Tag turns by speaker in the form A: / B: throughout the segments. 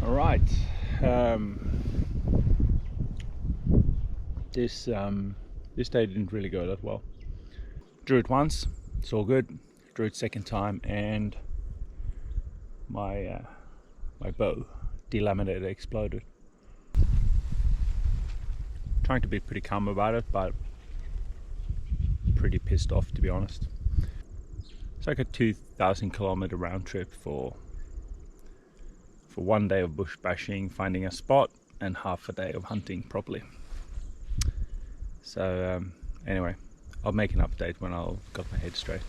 A: All right. This day didn't really go that well. Drew it once, it's all good. Drew it second time, and my bow delaminated, exploded. Trying to be pretty calm about it, but pretty pissed off, to be honest. It's like a 2,000 kilometer round trip for 1 day of bush bashing, finding a spot, and half a day of hunting properly. So anyway, I'll make an update when I've got my head straight.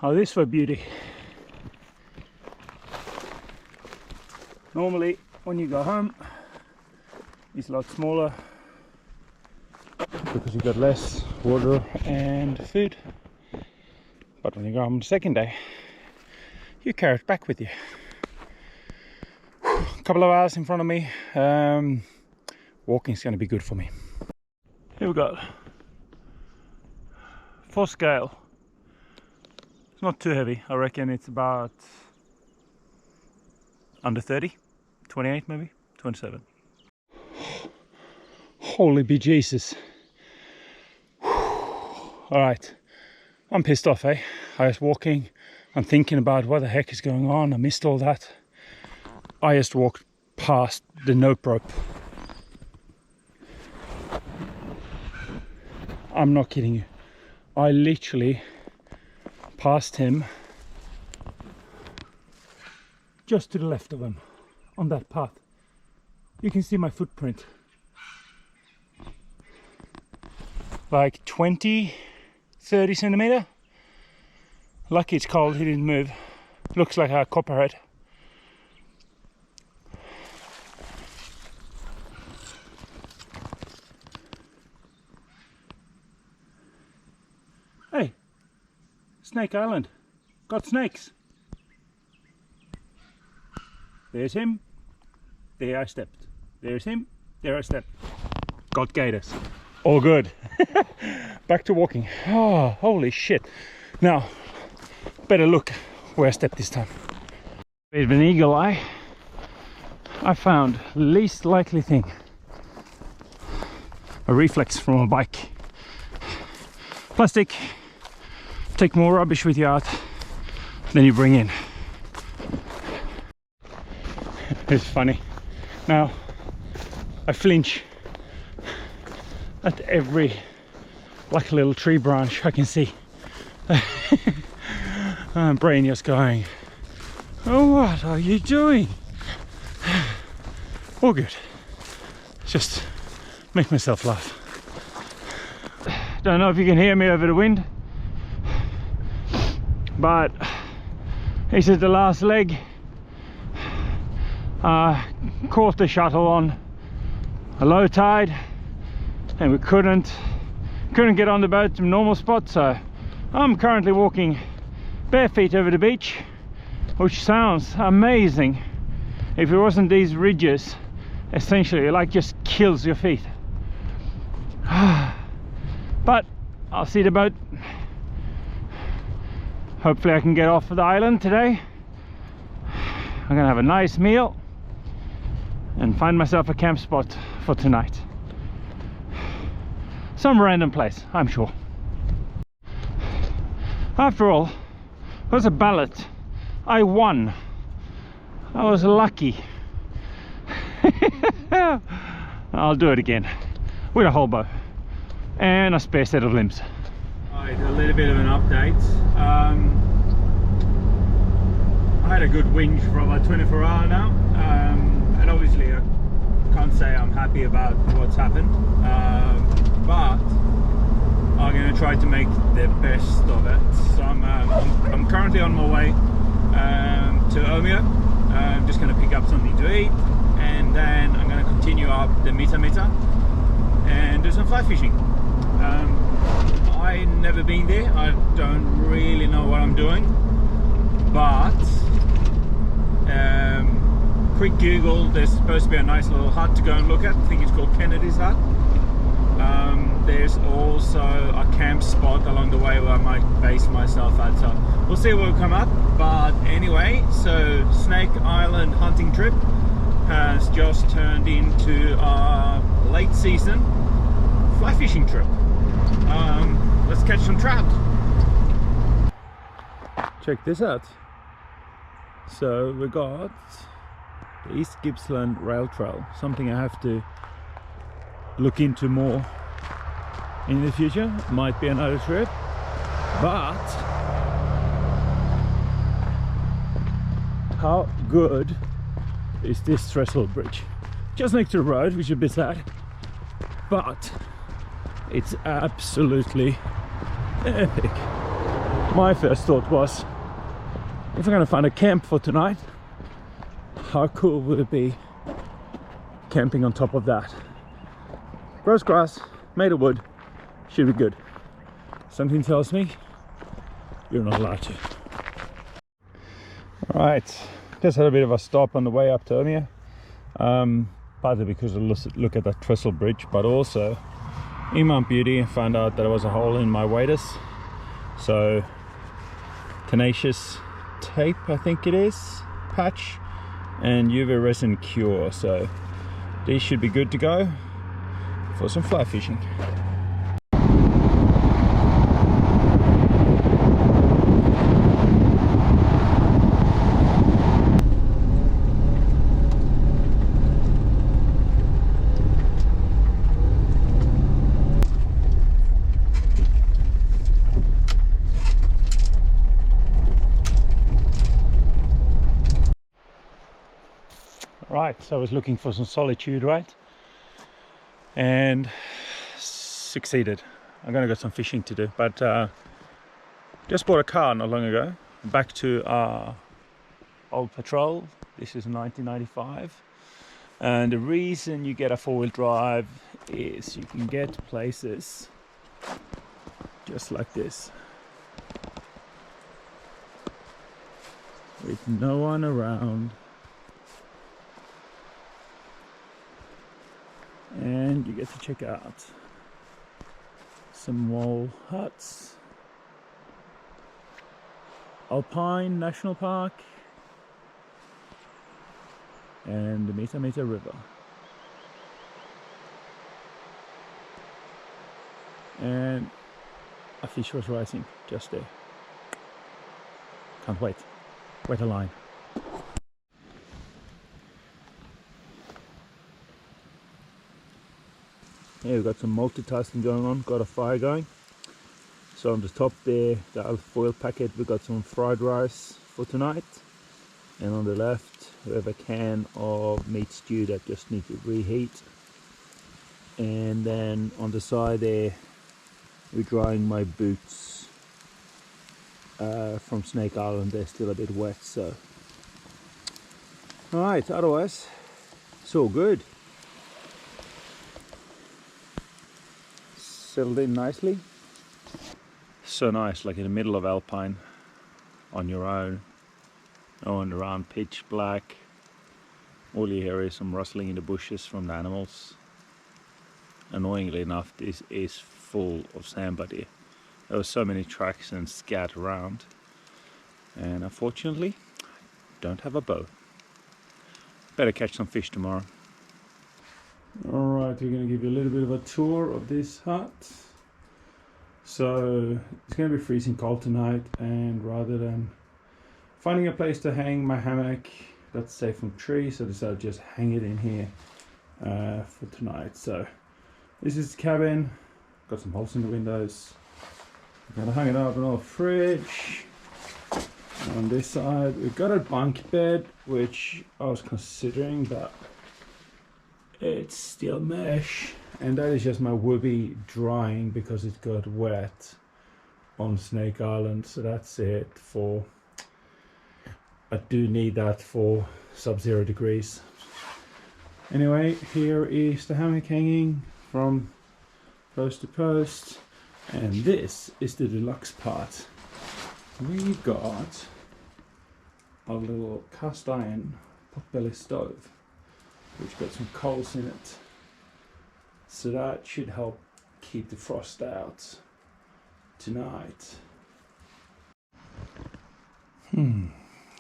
A: Oh, this for beauty. Normally when you go home it's a lot smaller because you got less water and food, but when you go home on the second day you carry it back with you. A couple of hours in front of me. Walking's going to be good for me. Here we go. For scale, it's not too heavy. I reckon it's about under 30, 28 maybe, 27. Holy bejesus. Alright, I'm pissed off, eh? I was walking, I'm thinking about what the heck is going on. I missed all that. I just walked past the nope rope. I'm not kidding you. I literally passed him just to the left of him on that path. You can see my footprint. Like 20, 30 centimeter. Lucky it's cold, he didn't move. Looks like a copperhead. Hey, Snake Island, got snakes. There's him, there I stepped. There's him, there I stepped. Got gators, all good. Back to walking. Oh, holy shit. Now, better look where I stepped this time. Bit of an eagle eye. I found least likely thing. A reflex from a bike. Plastic. Take more rubbish with you out than you bring in. It's funny. Now I flinch at every like a little tree branch I can see. My brain just going, oh, what are you doing? All good. Just make myself laugh. Don't know if you can hear me over the wind, but this is the last leg. Caught the shuttle on a low tide and we couldn't get on the boat to normal spot, so I'm currently walking bare feet over the beach, which sounds amazing if it wasn't these ridges. Essentially, it like just kills your feet. But I'll see the boat. Hopefully I can get off the island today. I'm gonna have a nice meal and find myself a camp spot for tonight. Some random place, I'm sure. After all, it was a ballot. I won. I was lucky. I'll do it again with a whole bow and a spare set of limbs. Alright, a little bit of an update. I had a good winch for about 24 hours now, and obviously I can't say I'm happy about what's happened, but I'm going to try to make the best of it. So I'm currently on my way to Omeo. I'm just going to pick up something to eat, and then I'm going to continue up the Mita and do some fly fishing. I've never been there. I don't really know what I'm doing, but quick Google, there's supposed to be a nice little hut to go and look at. I think it's called Kennedy's Hut. There's also a camp spot along the way where I might base myself at, so we'll see what will come up. But anyway, so Snake Island hunting trip has just turned into a late season fly fishing trip. Let's catch some trout. Check this out. So we got the East Gippsland Rail Trail, something I have to look into more in the future. Might be another trip, but how good is this trestle bridge? Just next to the road, which is a bit sad, but it's absolutely epic. My first thought was, if I'm gonna find a camp for tonight, how cool would it be camping on top of that? Gross grass, made of wood, should be good. Something tells me you're not allowed to. Alright, just had a bit of a stop on the way up to Omea. Partly because I look at that trestle bridge, but also in Mount Beauty I found out that there was a hole in my waders. So tenacious tape, I think it is, patch, and UV resin cure. So these should be good to go for some fly fishing. Right, so I was looking for some solitude, right? And succeeded. I'm gonna get some fishing to do, but just bought a car not long ago, back to our old Patrol. This is 1995, and the reason you get a four-wheel drive is you can get places just like this with no one around. And you get to check out some wall huts, Alpine National Park, and the Meta Meta River. And a fish was rising just there. Can't wait. Wait a line. Yeah, we've got some multitasking going on, got a fire going. So on the top there, the alfoil packet, we've got some fried rice for tonight. And on the left, we have a can of meat stew that just needs to reheat. And then on the side there, we're drying my boots from Snake Island. They're still a bit wet, so. Alright, otherwise, it's all good. Settled in nicely. So nice, like in the middle of Alpine, on your own, no one around, pitch black. All you hear is some rustling in the bushes from the animals. Annoyingly enough, this is full of sandbar deer. There were so many tracks and scat around, and unfortunately, don't have a bow. Better catch some fish tomorrow. Alright, we're going to give you a little bit of a tour of this hut. So it's going to be freezing cold tonight, and rather than finding a place to hang my hammock that's safe from trees, I decided to just hang it in here for tonight. So this is the cabin, got some holes in the windows. I'm going to hang it up in our fridge. On this side we've got a bunk bed, which I was considering, but it's still mesh, and that is just my whoopee drying because it got wet on Snake Island. So that's it for, I do need that for sub-zero degrees. Anyway, here is the hammock hanging from post to post, and this is the deluxe part. We got a little cast iron potbelly stove, which got some coals in it, so that should help keep the frost out tonight.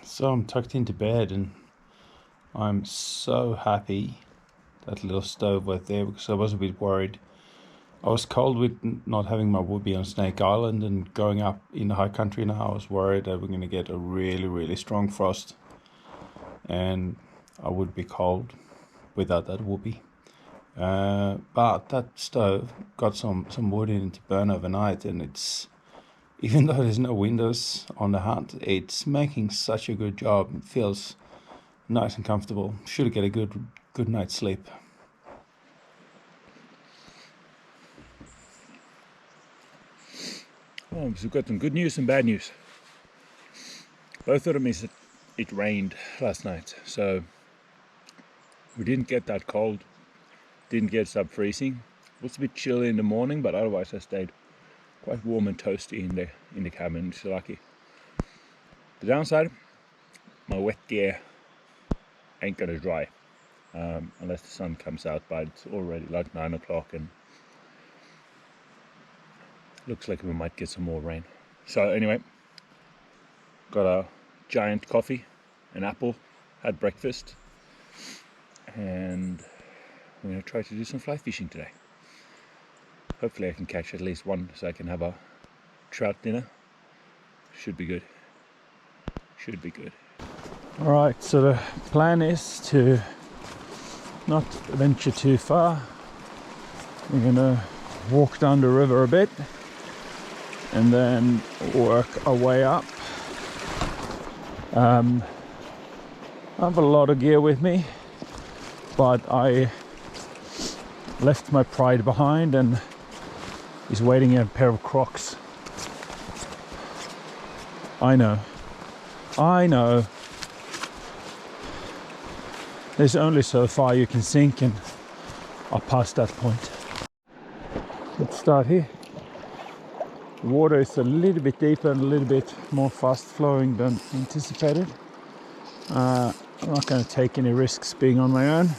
A: So I'm tucked into bed and I'm so happy that little stove was there, because I was a bit worried. I was cold with not having my woobie on Snake Island and going up in the high country now. I was worried that we're going to get a really strong frost and I would be cold without that woobie. But that stove got some wood in it to burn overnight, and it's, even though there's no windows on the hut, it's making such a good job. It feels nice and comfortable. Should get a good night's sleep. Oh, so we've got some good news and bad news. Both of them is that it rained last night, so we didn't get that cold, didn't get sub-freezing. It was a bit chilly in the morning, but otherwise I stayed quite warm and toasty in the cabin, so lucky. The downside, my wet gear ain't gonna dry unless the sun comes out, but it's already like 9 o'clock and looks like we might get some more rain. So anyway, got a giant coffee, an apple, had breakfast, and I'm gonna try to do some fly fishing today. Hopefully I can catch at least one so I can have a trout dinner. Should be good. Should be good. Alright, so the plan is to not venture too far. We're gonna walk down the river a bit and then work our way up. I have a lot of gear with me, but I left my pride behind and is waiting in a pair of Crocs. I know. There's only so far you can sink, and I'll pass that point. Let's start here. The water is a little bit deeper and a little bit more fast flowing than anticipated. I'm not going to take any risks being on my own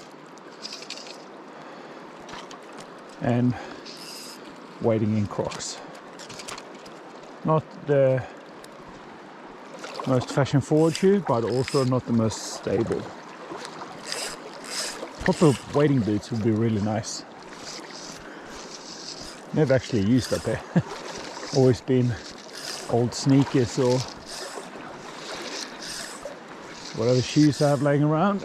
A: and wading in Crocs. Not the most fashion forward shoe, but also not the most stable. Proper wading boots would be really nice. Never actually used that pair. Always been old sneakers or whatever shoes I have laying around.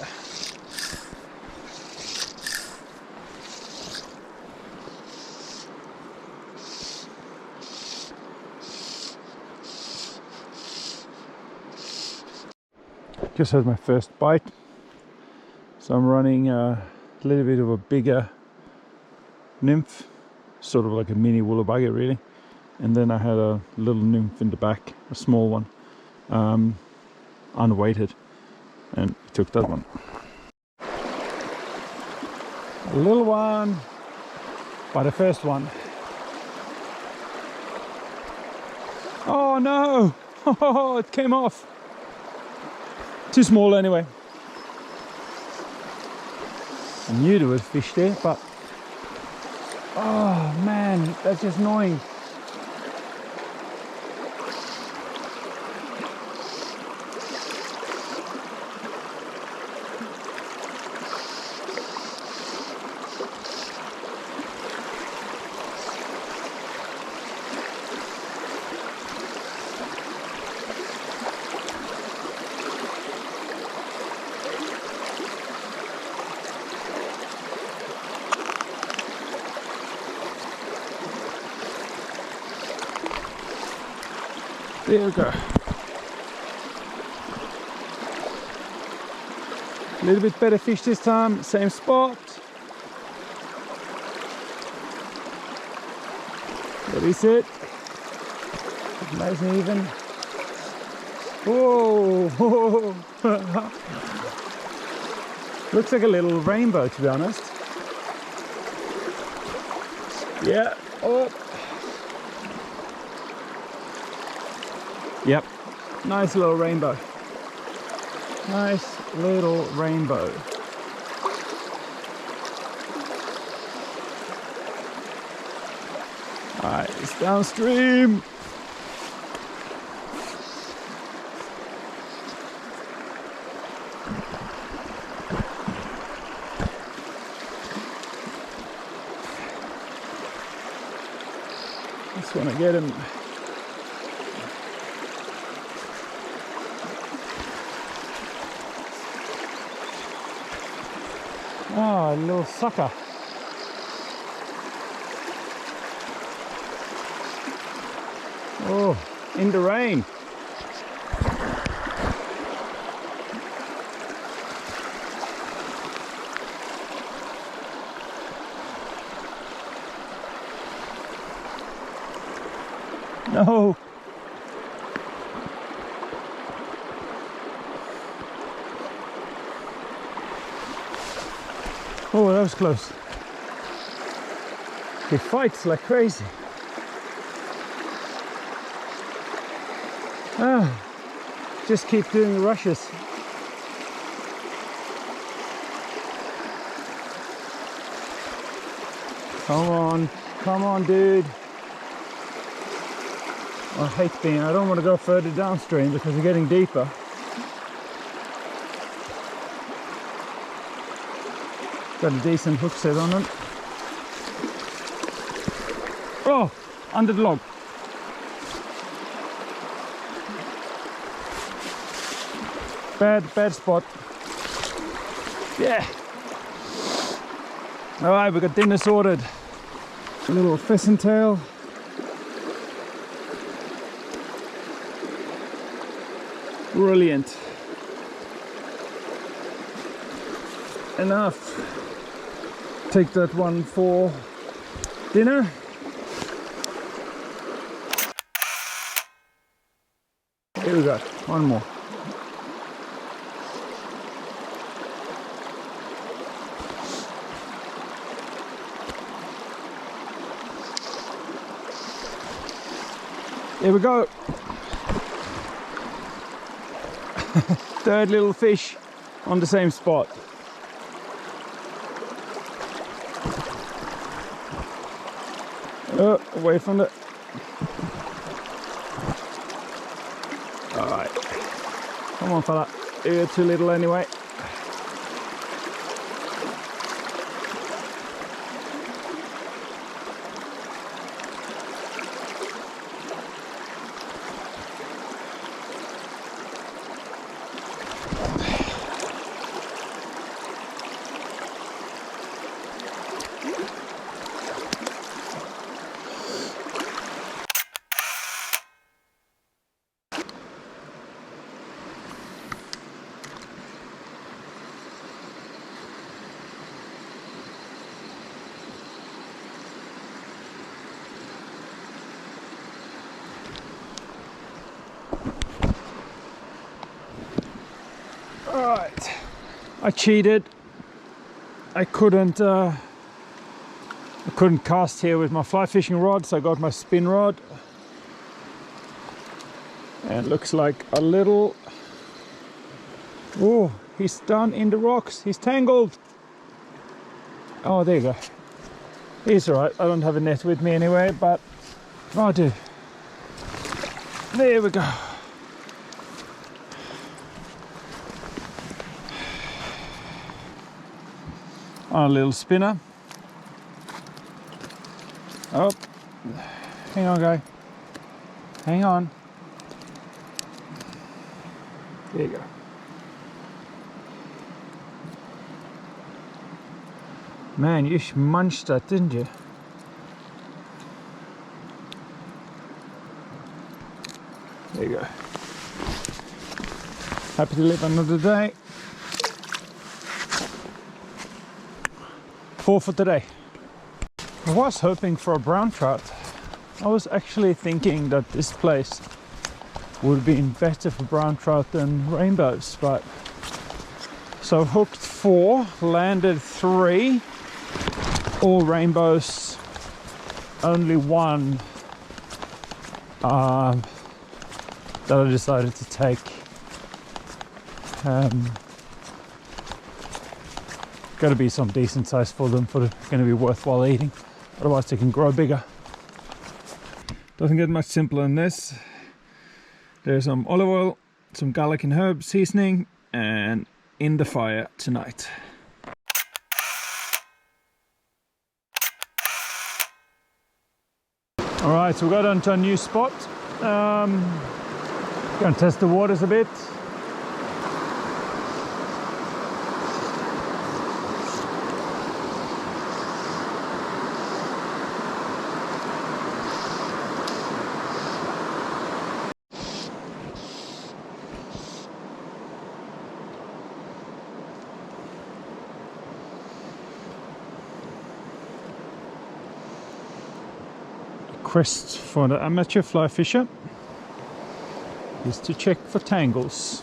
A: Just had my first bite, so I'm running a little bit of a bigger nymph, sort of like a mini woolabugger really, and then I had a little nymph in the back, a small one, unweighted, and took that one. A little one, but the first one. Oh no! Oh, it came off. Too small anyway. I knew there was fish there, but oh man, that's just annoying. There we go. A little bit better fish this time, same spot. That is it. Nice and even. Whoa! Looks like a little rainbow, to be honest. Yeah. Oh. Yep, nice little rainbow. Nice little rainbow. Alright, it's downstream. Just want to get him. Oh, a little sucker. Oh, in the rain. No. Oh, that was close. He fights like crazy. Ah, just keep doing the rushes. Come on, dude. I hate being, I don't want to go further downstream because we're getting deeper. Got a decent hook set on it. Oh, under the log. Bad spot. Yeah. All right, we got dinner sorted. A little pheasant tail. Brilliant. Enough. Take that one for dinner. Here we go. One more. Here we go. Third little fish on the same spot. Oh, away from it. All right. Come on, fella. You're too little anyway. Alright, I cheated. I couldn't cast here with my fly fishing rod, so I got my spin rod. And it looks like a little... Oh, he's down in the rocks. He's tangled. Oh, there you go. He's alright. I don't have a net with me anyway, but I do. There we go. On a little spinner. Oh, hang on, guy. Hang on. There you go. Man, you munched that, didn't you? There you go. Happy to live another day. 4 for today. I was hoping for a brown trout. I was actually thinking that this place would have been better for brown trout than rainbows, but so hooked 4, landed 3, all rainbows, only 1 that I decided to take. Got to be some decent size for them, for going to be worthwhile eating, otherwise they can grow bigger. Doesn't get much simpler than this. There's some olive oil, some garlic and herb seasoning, and in the fire tonight. All right, so we got onto a new spot. Gonna test the waters a bit. Quest for the amateur fly fisher is to check for tangles.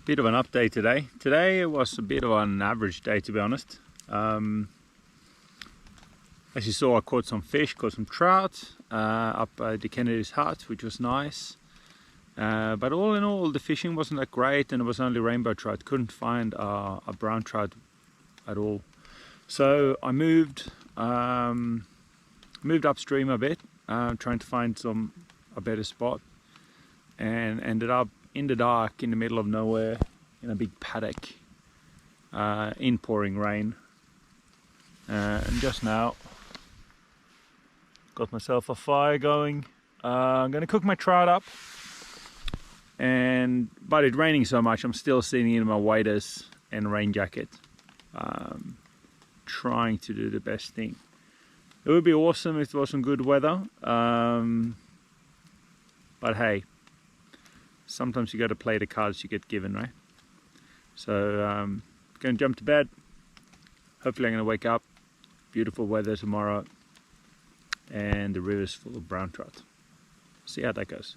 A: Bit of an update today. Today it was a bit of an average day, to be honest. As you saw, I caught some fish, caught some trout up at the Kennedy's hut, which was nice. But all in all, the fishing wasn't that great, and it was only rainbow trout. Couldn't find a brown trout at all. So I moved upstream a bit, trying to find a better spot, and ended up in the dark, in the middle of nowhere, in a big paddock, in pouring rain. And just now, got myself a fire going. I'm gonna cook my trout up. But it's raining so much, I'm still sitting in my waders and rain jacket, trying to do the best thing. It would be awesome if it was some good weather, but hey, sometimes you got to play the cards you get given, right? So gonna jump to bed. Hopefully I'm gonna wake up, beautiful weather tomorrow, and the river's full of brown trout. See how that goes.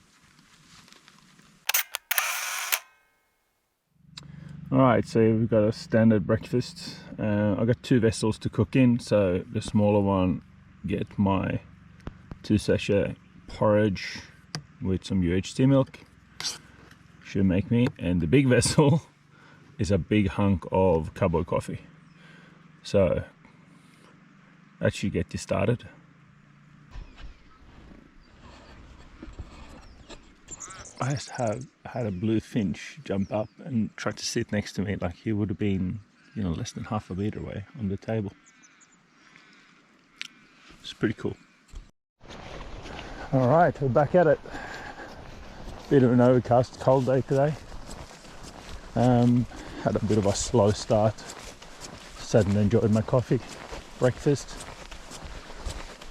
A: Alright, so we've got a standard breakfast. I've got 2 vessels to cook in, so the smaller one get my 2 sachet porridge with some UHT milk. Should make me. And the big vessel is a big hunk of cowboy coffee. So that should get you started. I just had a blue finch jump up and try to sit next to me, like he would have been, you know, less than half a meter away on the table. It's pretty cool. All right, we're back at it. Bit of an overcast, cold day today. Had a bit of a slow start. Sat and enjoyed my coffee, breakfast.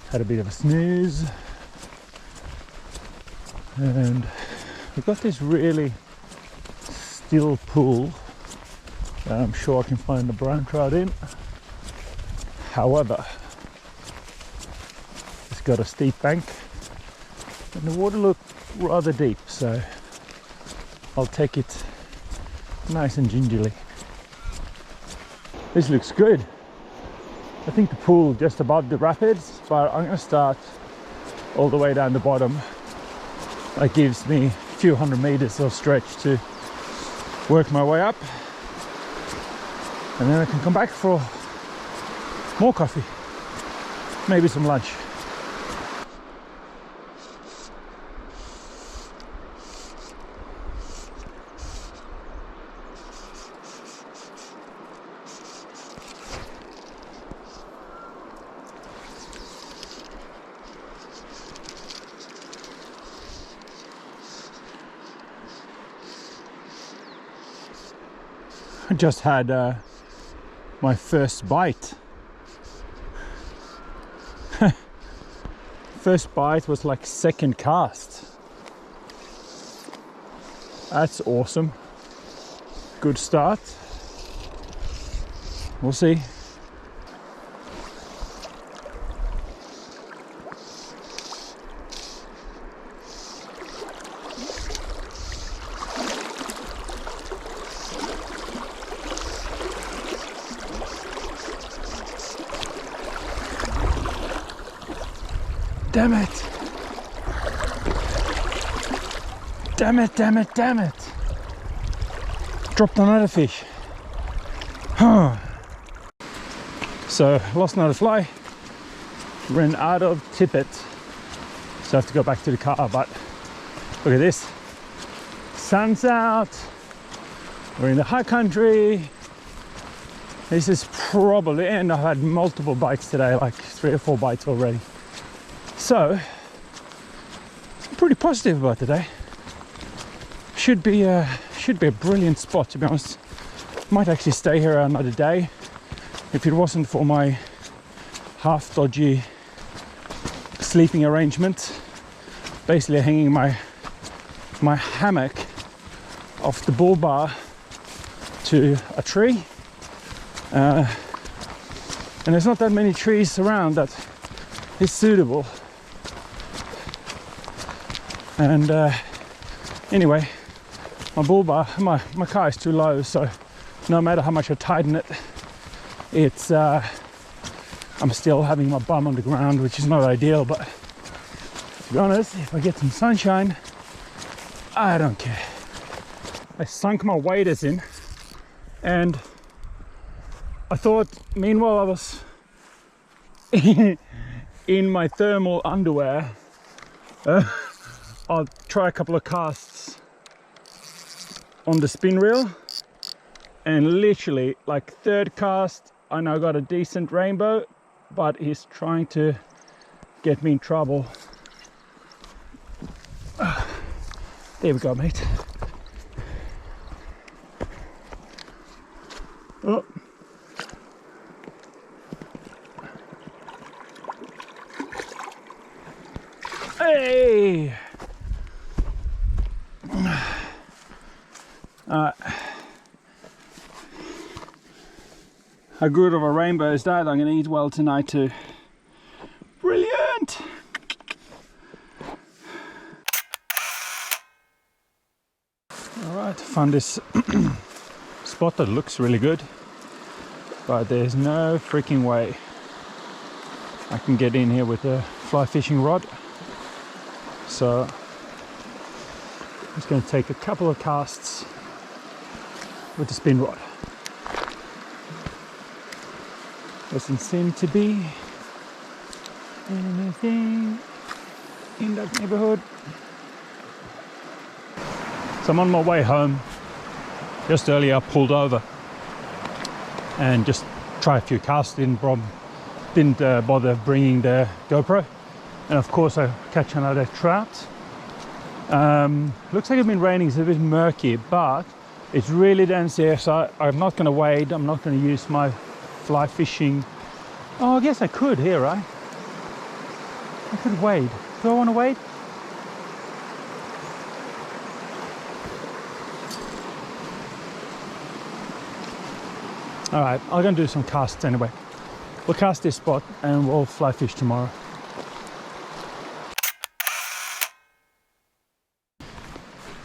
A: Had a bit of a snooze. And we've got this really still pool that I'm sure I can find the brown trout in. However, it's got a steep bank and the water looked rather deep, so I'll take it nice and gingerly. This looks good. I think the pool just above the rapids, but I'm going to start all the way down the bottom. That gives me a few hundred meters of stretch to work my way up, and then I can come back for more coffee, maybe some lunch. I just had my first bite. First bite was like second cast. That's awesome. Good start. We'll see. Damn it! Damn it, damn it, damn it! Dropped another fish. So, lost another fly. Ran out of tippet. So I have to go back to the car, but look at this. Sun's out. We're in the high country. This is probably, and I've had multiple bites today, like 3 or 4 bites already. So, I'm pretty positive about today. Should be a brilliant spot, to be honest. Might actually stay here another day if it wasn't for my half dodgy sleeping arrangement. Basically hanging my hammock off the bull bar to a tree. And there's not that many trees around that is suitable. And anyway, my bull bar, my car is too low, so no matter how much I tighten it, it's I'm still having my bum on the ground, which is not ideal. But to be honest, if I get some sunshine, I don't care. I sunk my waders in, and I thought, meanwhile I was in my thermal underwear, I'll try a couple of casts on the spin reel, and literally like third cast I now got a decent rainbow, but he's trying to get me in trouble. There we go, mate. Oh. Hey! How good of a rainbow is that? I'm gonna eat well tonight too. Brilliant! Alright, found this spot that looks really good, but there's no freaking way I can get in here with a fly fishing rod. So I'm just going to take a couple of casts with the spin rod. Doesn't seem to be anything in that neighborhood. So I'm on my way home. Just earlier I pulled over and just tried a few casts. Didn't bother bringing the GoPro. And of course I catch another trout. Looks like it's been raining, it's a bit murky, but it's really dense here, so I'm not going to wade. I'm not going to use my fly fishing. Oh, I guess I could here, right? I could wade. Do I want to wade? All right, I'm going to do some casts anyway. We'll cast this spot and we'll fly fish tomorrow.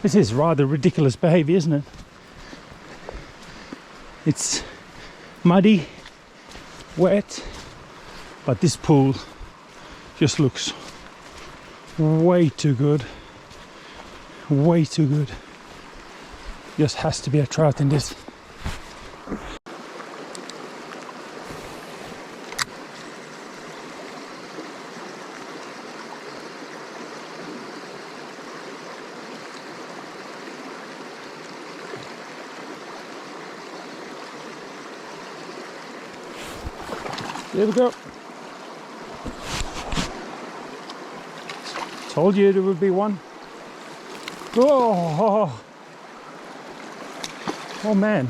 A: This is rather ridiculous behavior, isn't it? It's muddy, wet, but this pool just looks way too good. Way too good. Just has to be a trout in this. There we go. Told you there would be one. Oh, oh man.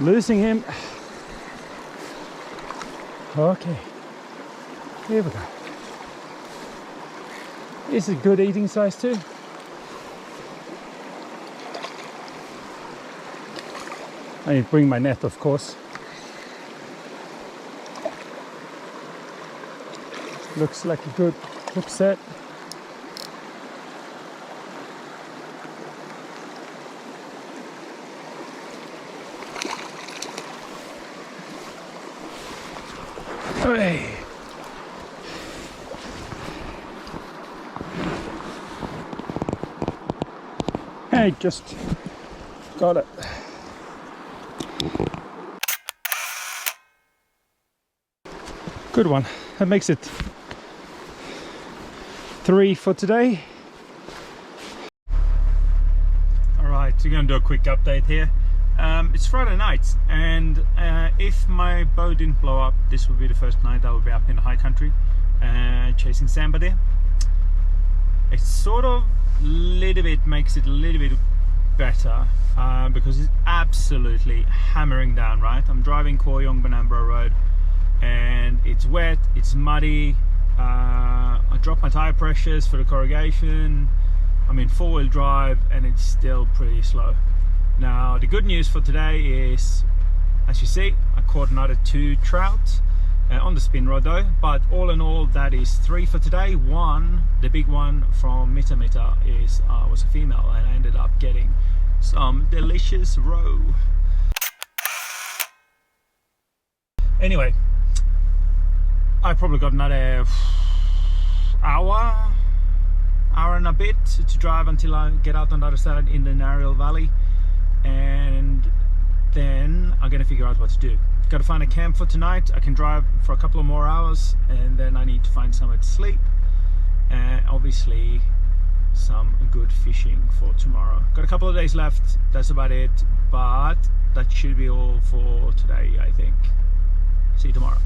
A: Losing him. Okay. Here we go. This is good eating size too. I need to bring my net, of course. Looks like a good hook set. Hey. Hey, just got it. Good one. That makes it 3 for today. All right, So gonna do a quick update here. It's Friday night, and if my boat didn't blow up, this would be the first night I would be up in the high country chasing samba there. It sort of makes it a little bit better because it's absolutely hammering down, right? I'm driving Koyong Banambra Road and it's wet, it's muddy. I dropped my tire pressures for the corrugation. I'm in four-wheel drive and it's still pretty slow. Now the good news for today is, as you see, I caught another 2 trout on the spin rod though, but all in all that is 3 for today. One, the big one from Mita was a female, and I ended up getting some delicious roe. Anyway, I probably got another hour and a bit to drive until I get out on the other side in the Nariel Valley, and then I'm gonna figure out what to do. Gotta find a camp for tonight. I can drive for a couple of more hours, and then I need to find somewhere to sleep, and obviously some good fishing for tomorrow. Got a couple of days left, that's about it, but that should be all for today, I think. See you tomorrow.